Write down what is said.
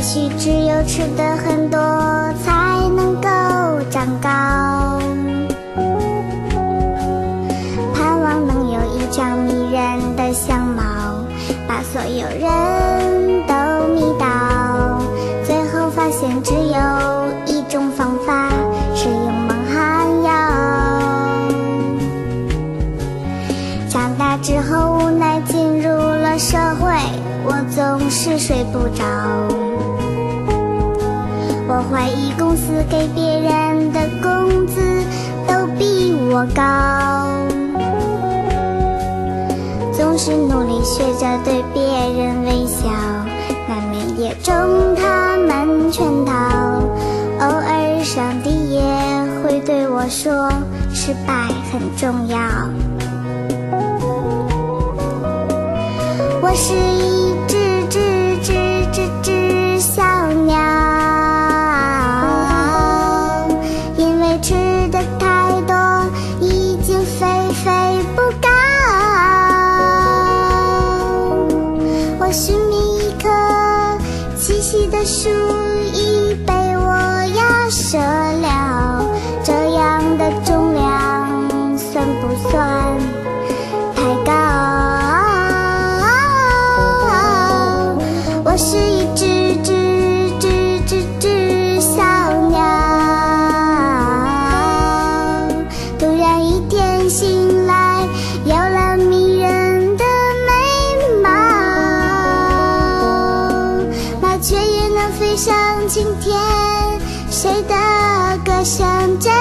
许只有吃得很多才能够长高，盼望能有一张迷人的相貌，把所有人都迷倒，最后发现只有一种方法，是用蒙汗药。长大之后无奈进入了社会，我总是睡不着，我怀疑公司给别人的工资都比我高，总是努力学着对别人微笑，难免也中他们圈套，偶尔上帝也会对我说，失败很重要。我是一只小鸟，因为吃的太多，已经飞不高。我寻觅一棵栖息的树，已被我压折了，这样的重量算不算太高？我是一只小鸟，突然一天醒来，有了迷人的美貌，麻雀也能飞上青天，谁的歌声真